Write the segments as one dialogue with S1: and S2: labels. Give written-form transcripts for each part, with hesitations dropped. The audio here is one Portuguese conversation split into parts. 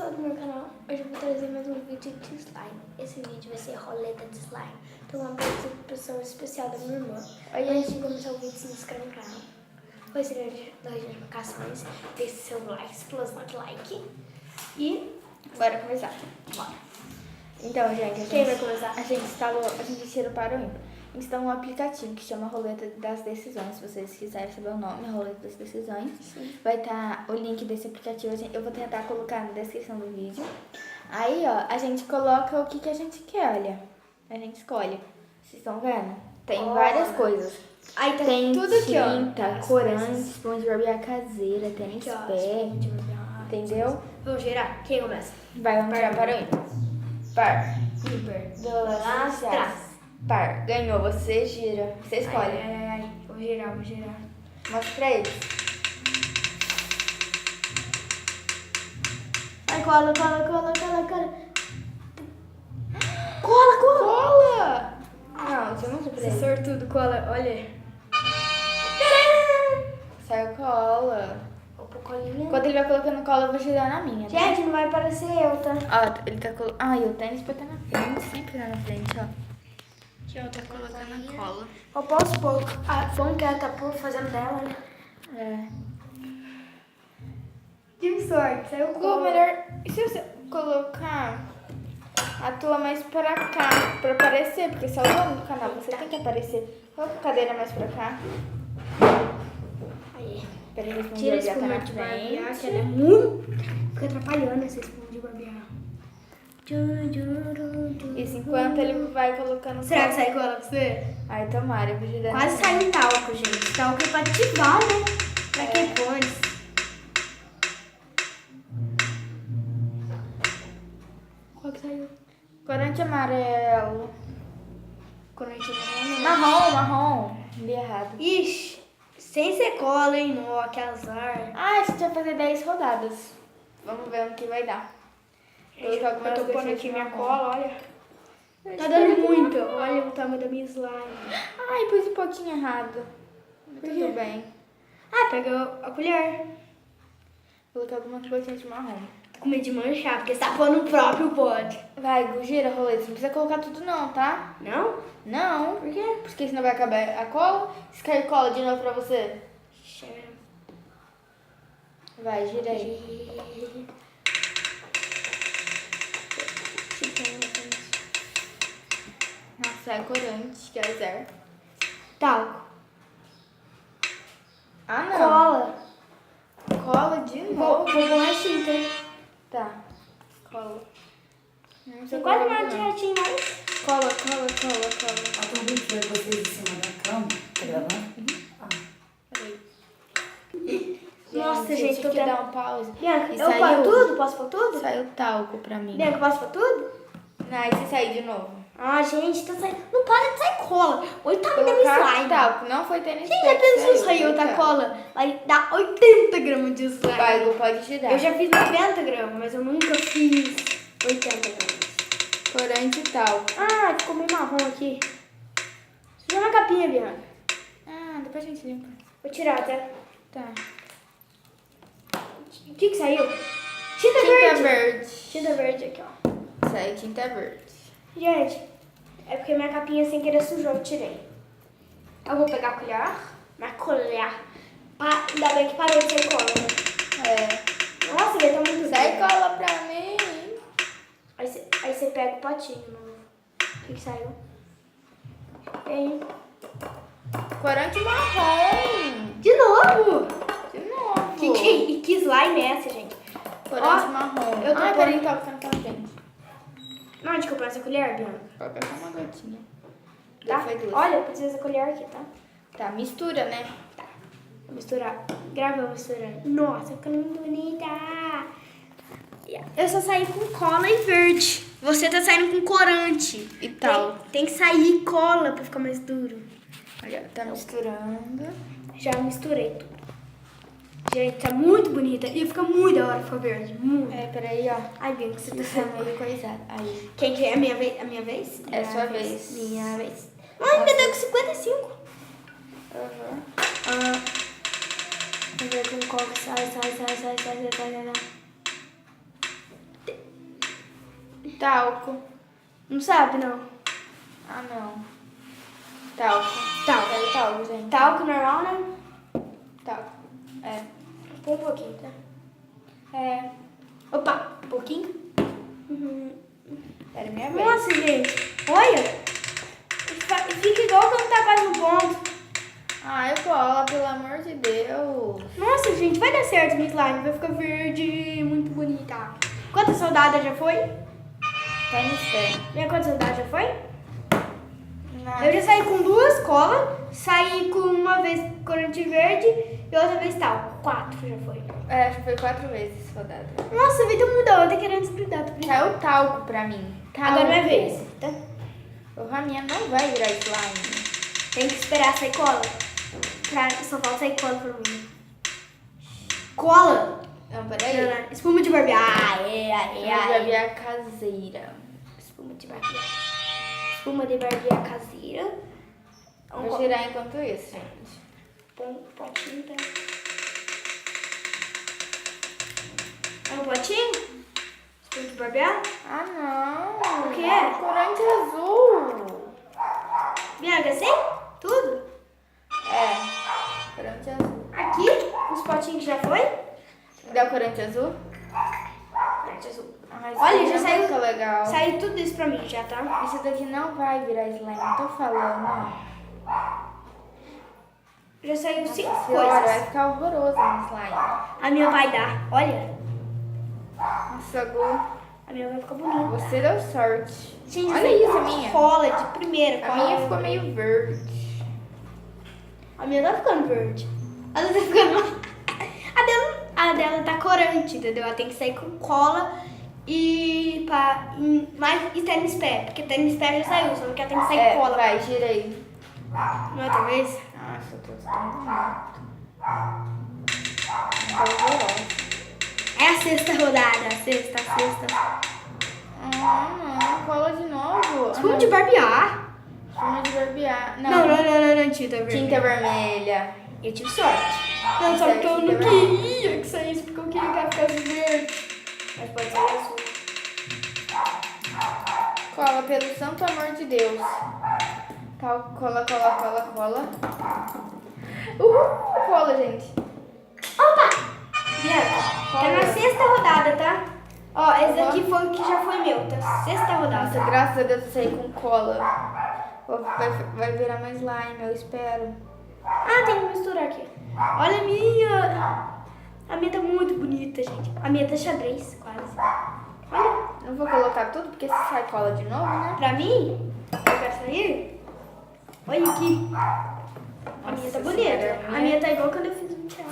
S1: pessoal do meu canal, hoje eu vou trazer mais um vídeo de slime. Esse vídeo vai ser roleta de slime. Então uma participação especial da minha irmã. Antes de começar o vídeo, se inscreve no canal. Considere das notificações, deixe seu like, explosão de like. E bora começar. Bora.
S2: Então, gente,
S1: Quem vai começar?
S2: A gente tirou para o ímpar. A gente instalou um aplicativo que chama Roleta das Decisões. Se vocês quiserem saber o nome, Roleta das Decisões.
S1: Sim.
S2: Vai estar o link desse aplicativo. Eu vou tentar colocar na descrição do vídeo. Aí, ó, a gente coloca o que a gente quer, olha. A gente escolhe. Vocês estão vendo? Tem várias coisas.
S1: Aí
S2: Tem
S1: tudo aqui, ó.
S2: tinta, corante, esponja de barbear caseira, tênis pé, entendeu?
S1: Vamos girar? Quem começa?
S2: Vamos girar para o ímpar. Par.
S1: Ímpar.
S2: Lá atrás. Par. Ganhou, você gira. Você escolhe.
S1: Ai. Vou girar.
S2: Mostra pra eles.
S1: Ai, cola.
S2: Cola! Não, você mostra pra
S1: Esse
S2: eles.
S1: sortudo, cola, olha.
S2: Saiu cola.
S1: Opa, colinha.
S2: Enquanto ele vai colocando cola, eu vou girar na minha. Tá?
S1: Gente, não vai aparecer eu, tá?
S2: Ó, ele tá colocando. Ai, o tênis tá na frente. Sempre tá na frente, ó.
S1: Aqui, ó,
S2: Tá colocando a cola.
S1: Eu posso pôr a fome que ela tá fazendo dela, né?
S2: É.
S1: Tive sorte, saiu
S2: Gu, melhor. E se você colocar a tua mais pra cá, pra aparecer? Porque se é o dono do canal, você tem que aparecer. Coloca a cadeira mais pra cá.
S1: Aí.
S2: Peraí, a
S1: Tira a
S2: esponja
S1: espuma
S2: tá
S1: de
S2: na
S1: barbear,
S2: frente.
S1: que ela é muito... Fica atrapalhando essa espuma de barbear.
S2: Isso, enquanto ele vai colocando
S1: Será que
S2: cola.
S1: sai cola pra você?
S2: Ai, tomara, eu vou girar.
S1: Quase saiu um talco, gente. Talco é pra ativar, né? Pra quem pode. Qual que saiu?
S2: Corante amarelo.
S1: Corante amarelo.
S2: Marrom. Li errado.
S1: Ixi, sem ser cola, hein? Nó, que azar.
S2: Ah, a gente vai fazer 10 rodadas. Vamos ver o que vai dar.
S1: Gente, eu tô pondo aqui minha
S2: marrom.
S1: cola, olha.
S2: Eu
S1: Tá
S2: espero
S1: dando
S2: que
S1: muito.
S2: não.
S1: Olha o tamanho da minha slime.
S2: Ai, pus um pouquinho errado. Tudo bem.
S1: Ah, pega a colher.
S2: Vou colocar algumas gotinhas de marrom.
S1: Tô com medo de manchar, porque você tá pondo o próprio pote.
S2: Vai, Gu, gira, roleta. Você não precisa colocar tudo não, tá?
S1: Não?
S2: Não.
S1: Por quê?
S2: Porque senão vai acabar a cola. Se cair cola de novo pra você. Vai, gira aí. Nossa, é corante, que azar.
S1: Talco.
S2: Ah, não.
S1: Cola.
S2: Cola de
S1: Vou
S2: novo.
S1: pôr a tinta.
S2: Tá. Cola. Não
S1: Tem
S2: precisa
S1: quase
S2: colocar
S1: nada de
S2: não.
S1: retinho mais.
S2: Cola.
S3: A tudo que vai vocês em cima da cama, tá gravando?
S2: Peraí.
S1: Nossa, gente,
S2: tive
S1: tô
S2: que
S1: tendo...
S2: dar um pause.
S1: Bianca,
S2: E
S1: eu
S2: saiu-
S1: posso tudo? Posso pôr tudo?
S2: Saiu talco pra mim.
S1: Bianca, posso pôr tudo?
S2: Não, e se sair de novo?
S1: Ah, gente, tá saindo... Não para de sair cola. Olha o tamanho da minha
S2: Colocar
S1: slime.
S2: talco. Não foi tênis
S1: Gente,
S2: pé
S1: já
S2: que
S1: pensou se
S2: saiu,
S1: sair outra
S2: tá?
S1: cola? Vai dar 80 gramas de slime.
S2: Vai, Gu, pode girar.
S1: Eu já fiz 90 gramas, mas eu nunca fiz 80 gramas.
S2: Corante e talco.
S1: Ah, ficou meio marrom aqui. Sujou na capinha, Bianca.
S2: Ah, depois a gente limpa.
S1: Vou tirar até.
S2: Tá.
S1: O que saiu? Tinta
S2: Tinta
S1: verde.
S2: verde.
S1: Tinta verde aqui, ó.
S2: Saiu tinta verde.
S1: Gente, é porque minha capinha sem querer sujou, eu tirei. Eu vou pegar a colher. Minha colher. Ainda bem que parou de sair cola, né?
S2: É.
S1: Nossa, ele tá muito
S2: Sai
S1: verde.
S2: cola pra mim.
S1: Aí você pega o potinho novo. O que saiu? Tem.
S2: Corante marrom.
S1: De novo!
S2: De novo.
S1: Que slime é essa, gente?
S2: Corante
S1: Ó,
S2: marrom.
S1: eu tô
S2: Ai,
S1: pondo-
S2: peraí, talco tá na tua frente.
S1: Onde que eu ponho essa colher, Bianca?
S2: Coloca só uma gotinha.
S1: Tá?
S2: Foi duas.
S1: Olha, eu preciso dessa colher aqui, tá?
S2: Tá, mistura, né?
S1: Tá. Vou misturar. Gravando, misturando. Nossa, ficando muito bonita. Eu só saí com cola e verde. Você tá saindo com corante.
S2: E tal.
S1: Tem que sair cola pra ficar mais duro.
S2: Olha, tá misturando.
S1: Já misturei tudo. Gente, tá muito bonita. E fica muito da hora ficar verde. Muito.
S2: É, peraí, ó.
S1: Ai, Bianca, você tá
S2: Isso é
S1: saindo.
S2: meio coisado. Aí.
S1: Quem que é? A minha vez? A minha vez?
S2: É
S1: Minha
S2: sua vez.
S1: Minha vez. Ai, ainda deu com 55.
S2: Uhum.
S1: Ah, vamos ver como cola sai.
S2: Talco.
S1: Não sabe, não.
S2: Ah, não. Talco.
S1: Talco.
S2: Quero talco, gente.
S1: Talco normal, né?
S2: Talco. É.
S1: Põe um pouquinho, tá?
S2: É.
S1: Opa, um pouquinho.
S2: Era minha vez.
S1: Nossa, gente. Olha. Fica igual quando tá quase no ponto.
S2: Ai, cola, pelo amor de Deus.
S1: Nossa, gente, vai dar certo minha slime. Vai ficar verde, muito bonita. Quantas soldadas já foi?
S2: Tá no pé.
S1: Minha quantas soldadas já foi?
S2: Não.
S1: Eu já saí com 2 colas, saí com uma vez corante verde e outra vez tal. 4 já foi.
S2: É, já foi 4 vezes rodada.
S1: Nossa, a vida mudou, eu tô querendo explicar.
S2: Caiu talco pra mim. Talco.
S1: Agora é minha vez, tá?
S2: O Raminha não vai virar slime.
S1: Tem que esperar sair cola. Só falta sair cola pra mim. Cola!
S2: Não, peraí.
S1: Espuma de barbear. Aê, aê,
S2: Eu já vi
S1: aê.
S2: a caseira.
S1: Espuma de barbear. Espuma de barbear caseira.
S2: Vou girar enquanto isso, gente.
S1: Potinho, tá? É um potinho? Espuma de barbear?
S2: Ah, não.
S1: O que é?
S2: Corante azul.
S1: Bianca, sei? Tudo?
S2: É. Corante azul.
S1: Aqui? Os potinhos que já foi?
S2: Dá o corante azul?
S1: Corante azul.
S2: Ai,
S1: Olha,
S2: isso
S1: já
S2: aqui é
S1: saiu.
S2: muito legal.
S1: Saiu tudo isso pra mim já, tá?
S2: Isso daqui não vai virar slime, não tô falando, ó.
S1: Já saiu 5
S2: Senhora, vai
S1: coisas.
S2: ficar horroroso no slime.
S1: A minha vai dar. Olha.
S2: Nossa, Gu,
S1: A minha vai ficar bonita.
S2: você deu sorte.
S1: Gente,
S2: Olha
S1: veio
S2: isso,
S1: com
S2: a minha.
S1: cola de primeira.
S2: A
S1: cola.
S2: minha ficou meio verde.
S1: A minha tá ficando verde. A dela tá ficando... A dela tá corante, entendeu? Ela tem que sair com cola e mais e tênis pé. Porque tênis pé já saiu, só que ela tem que sair cola.
S2: Vai, gira aí.
S1: Não é outra vez?
S2: Nossa, eu tô tão bonito. Tá horrorosa.
S1: É a 6ª rodada. A sexta.
S2: Ah, não, cola de novo.
S1: Espuma de barbear.
S2: Espuma de barbear.
S1: Não, tinta vermelha.
S2: Tinta vermelha.
S1: Eu tive sorte. Não,
S2: Isso
S1: só
S2: é
S1: porque eu
S2: tinta
S1: não
S2: vermelha.
S1: queria que saísse, porque eu queria que ela ficasse verde. Mas pode ser azul.
S2: Cola, pelo santo amor de Deus. Cola. Cola, gente.
S1: Opa! Bianca, tá
S2: Cola.
S1: na 6ª rodada, tá? Ó, esse daqui foi o que já foi meu, tá? 6ª rodada.
S2: Nossa, graças a Deus eu saí com cola. Vai virar mais slime, eu espero.
S1: Ah, tem que misturar aqui. Olha a minha. A minha tá muito bonita, gente. A minha tá xadrez, quase. Olha,
S2: Não vou colocar tudo, porque se sai cola de novo, né?
S1: pra mim, eu quero sair. Olha aqui. A minha tá
S2: Nossa
S1: bonita.
S2: Senhora,
S1: A minha tá igual quando eu fiz o Michel.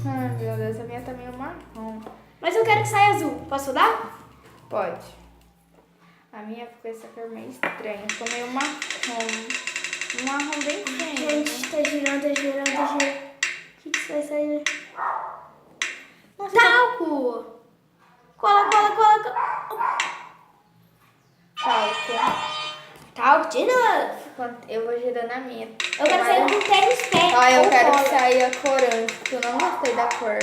S2: Ai, meu Deus, a minha tá meio marrom.
S1: Mas eu quero que saia azul. Posso dar?
S2: Pode. A minha ficou essa cor meio estranha. Ficou meio marrom. Um marrom bem feio.
S1: Gente, tá girando. O que vai sair?
S2: Nossa,
S1: Talco! Cola. Talco de novo.
S2: eu vou girando a minha.
S1: Eu quero sair com tênis pé.
S2: Ó, eu
S1: ou
S2: quero
S1: cola.
S2: que saia corante, porque eu não gostei da cor.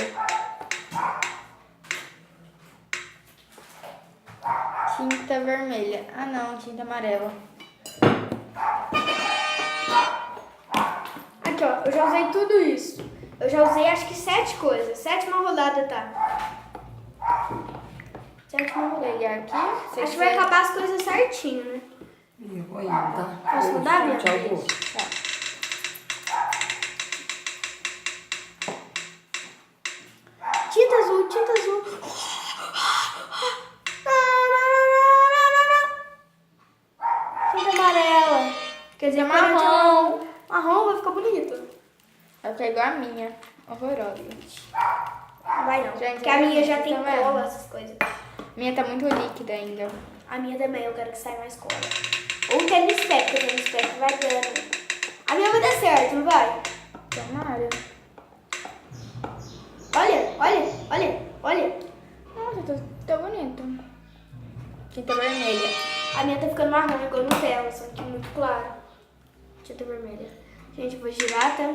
S2: Tinta vermelha. Ah, não, tinta amarela.
S1: Aqui, ó. Eu já usei tudo isso. Eu já usei acho que 7 coisas. 7ª rodada, tá? 7ª
S2: Vou
S1: rodada.
S2: pegar aqui. Você
S1: Acho que vai acabar as coisas certinho, né?
S3: Eu vou indo, tá?
S1: Posso rodar, minha
S3: Tchau,
S1: vez?
S3: Gu.
S2: Tá.
S1: Tinta azul. Tinta amarela. Quer dizer,
S2: Marrom.
S1: Marrom vai ficar bonito.
S2: Vai ficar igual a minha. Horrorosa.
S1: Não vai não.
S2: Gente,
S1: Porque a minha já
S2: vocês
S1: tem
S2: tão vendo?
S1: cola, essas coisas.
S2: Minha tá muito líquida ainda.
S1: A minha também, eu quero que saia mais cola. Ou tênis pé, porque o tênis pé que vai dando. A minha vai dar certo, não vai?
S2: Tomara.
S1: Olha.
S2: Nossa, tá bonito. Tinta vermelha.
S1: A minha tá ficando marrom, igual Nutella, só que muito claro. Tinta vermelha. Gente, eu vou girar, tá?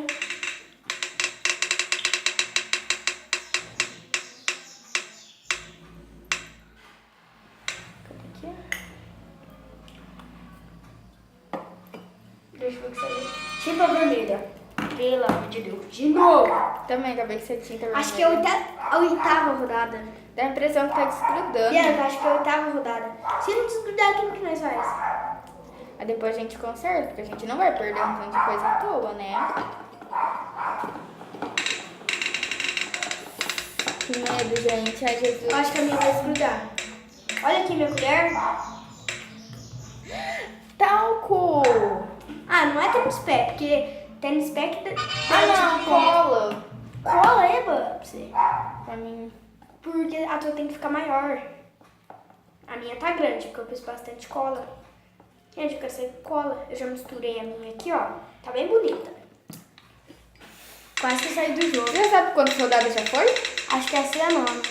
S1: Deixa eu ver o que saiu. Tinta vermelha. Pelo amor de Deus. De novo.
S2: Também acabei que você tinta vermelha.
S1: Acho que é a oitava rodada.
S2: Dá a impressão que tá desgrudando.
S1: Bianca, acho que é a oitava rodada. Se não desgrudar, como que nós faz?
S2: Aí depois a gente conserta, porque a gente não vai perder um tanto de coisa à toa, né? Que medo, gente. Ai, Jesus.
S1: Eu acho que a minha vai desgrudar. Olha aqui minha colher.
S2: Talco!
S1: Ah, não é tênis pé, porque tênis pé que...
S2: Ah, não, cola.
S1: Cola, Eba, pra você.
S2: Pra mim.
S1: Porque a tua tem que ficar maior. A minha tá grande, porque eu pus bastante cola. Gente, eu quero sair com cola. Eu já misturei a minha aqui, ó. Tá bem bonita. Quase que eu saí do jogo.
S2: Você já sabe quantas rodadas já foi?
S1: Acho que essa é a nona.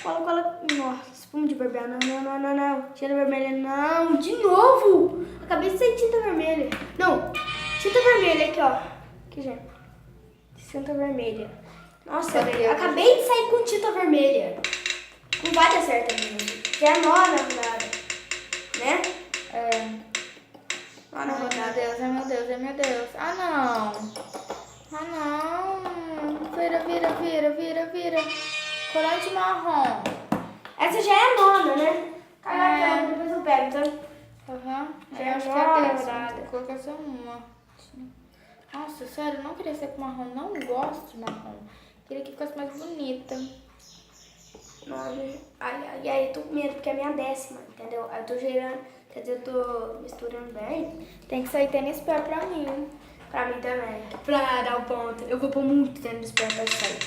S1: Cola, cola. Nossa, espuma de barbear. Não, não, não, não, não. Tinta vermelha, não. De novo! Acabei de sair tinta vermelha. Não, tinta vermelha aqui, ó. Aqui, gente. Tinta vermelha. Nossa,
S2: Cadê?
S1: velho. Acabei de sair com tinta vermelha. Não vai dar certo a minha. Já é a nona rodada. Né?
S2: É.
S1: Nona
S2: Ai, meu
S1: rodada.
S2: Deus, ai meu Deus, ai meu Deus. Ah, não. Ah, não. Vira, vira, vira, vira, vira. Corante marrom.
S1: Essa já é a nona, né? Caraca,
S2: É.
S1: depois eu pego, então.
S2: Aham.
S1: Já
S2: Eu acho que
S1: é
S2: é
S1: uma
S2: dessa.
S1: rodada.
S2: Vou colocar só uma. Nossa, sério, eu não queria ser com marrom. Não gosto de marrom. Queria que ficasse mais bonita.
S1: Nove. Ai, ai, eu tô com medo porque é a minha 10ª, entendeu? Aí eu tô gerando, quer dizer, eu tô misturando bem.
S2: Tem que sair tênis pé pra mim.
S1: Pra mim também. Pra dar o ponto. Eu vou pôr muito tênis pé pra sair.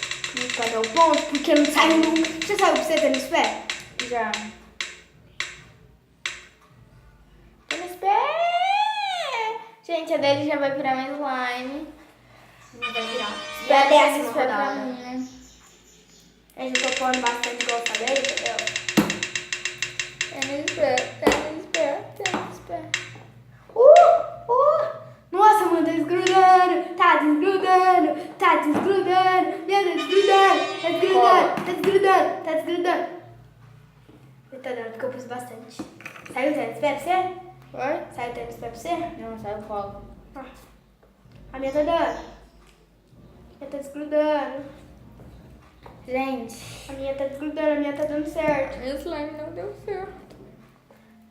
S1: Pra dar o ponto, porque não sai nunca. Você sabe o que você tênis pé?
S2: Já. Tênis pé! Gente, a dele já vai virar mais slime.
S1: Não vai virar.
S2: E
S1: E a
S2: tênis
S1: 10ª
S2: pé pra
S1: rodada.
S2: mim, né?
S1: Eu já tô pondo bastante igual eu falei, entendeu?
S2: Tênis pé, tênis pé, tênis pé.
S1: Nossa, mano, tá desgrudando, tá desgrudando, tá desgrudando, meu Deus, desgrudando, tá desgrudando, tá desgrudando, tá desgrudando. Tá dando, porque eu pus bastante. Saiu o tênis pra você?
S2: Oi?
S1: Saiu o tênis pra você?
S2: Não, sai o colo.
S1: Ah, a minha tá dando. A minha tá desgrudando.
S2: Gente,
S1: A minha tá desgrudando, a minha tá dando certo.
S2: meu slime não deu certo.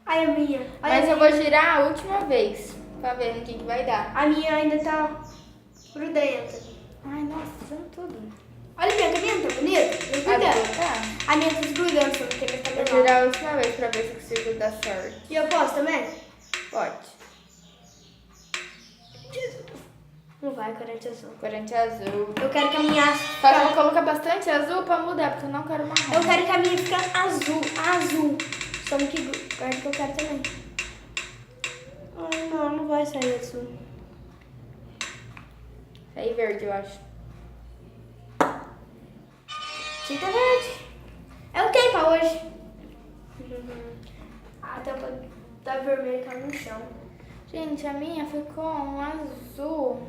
S1: Ai, a minha. Olha
S2: Mas
S1: a
S2: eu
S1: minha.
S2: vou girar a última vez. Pra ver no que vai dar.
S1: A minha ainda tá grudenta.
S2: Ai, nossa, fazendo tudo.
S1: Olha a minha, tá vendo? Tá bonita? Tá desgrudando.
S2: Tá.
S1: A minha tá desgrudando, só que a minha tá
S2: Vou
S1: menor.
S2: girar a última vez pra ver se consigo dar sorte.
S1: E eu posso também?
S2: Pode.
S1: Não vai, corante azul.
S2: Corante azul.
S1: Eu quero que a minha...
S2: Só que eu vou colocar bastante azul pra mudar, porque eu não quero marrom.
S1: Eu quero que a minha fique azul. Só que guarda que eu quero também. Ai, não, não vai sair azul.
S2: Aí verde, eu acho.
S1: Tinta verde. É o tempo hoje. A tampa da vermelha tá no chão.
S2: Gente, a minha ficou um azul.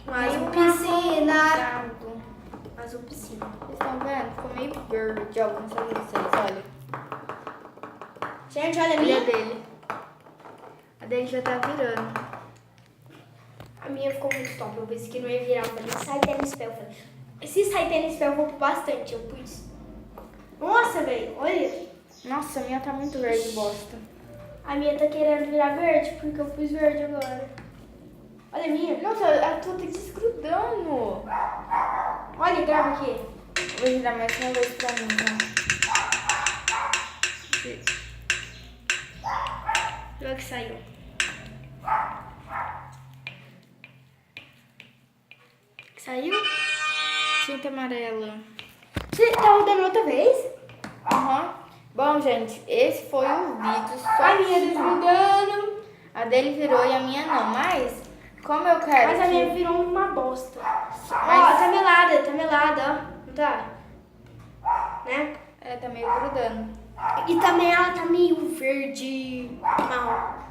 S1: Um azul
S2: meio
S1: piscina.
S2: marronzado.
S1: Azul piscina.
S2: Vocês estão vendo? Ficou meio verde, ó. Vou mostrar pra vocês, olha.
S1: Gente, olha a
S2: Olha a
S1: minha.
S2: dele. A dele já tá virando.
S1: A minha ficou muito top. Eu pensei que não ia virar. Eu falei, sai tênis pé. Eu falei, se sair tênis pé, eu vou pôr bastante. Eu pus. Nossa, velho. Olha.
S2: Nossa, a minha tá muito verde, bosta.
S1: A minha tá querendo virar verde, porque eu pus verde agora. Olha a minha.
S2: Nossa, a tua tá desgrudando.
S1: Olha, grava aqui.
S2: Vou girar mais uma vez pra mim, ó.
S1: Olha que saiu. Saiu?
S2: Tinta amarela.
S1: Você tá rodando outra vez?
S2: Aham. Bom, gente, esse foi o vídeo. Só
S1: A minha
S2: que
S1: desgrudando.
S2: a dele virou e a minha não. Mas, como eu quero
S1: Mas a
S2: que-
S1: minha virou uma bosta. Ó,
S2: Mas-
S1: tá melada, ó. Não tá? Né?
S2: É, tá meio grudando.
S1: E também ela tá meio verde marrom.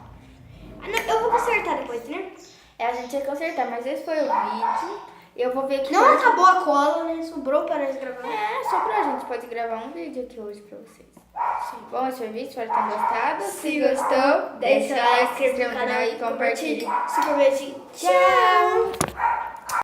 S1: Ah, não, eu vou consertar depois, né?
S2: É, a gente ia consertar, mas esse foi o vídeo. Eu vou ver aqui.
S1: Não
S2: hoje.
S1: acabou a cola, né? Sobrou para nós gravar.
S2: É, só pra gente pode gravar um vídeo aqui hoje pra vocês. Bom, esse foi o vídeo, espero que tenham gostado.
S1: Se gostou,
S2: deixa o like, se inscreva no canal e compartilhe.
S1: Super beijo. Tchau!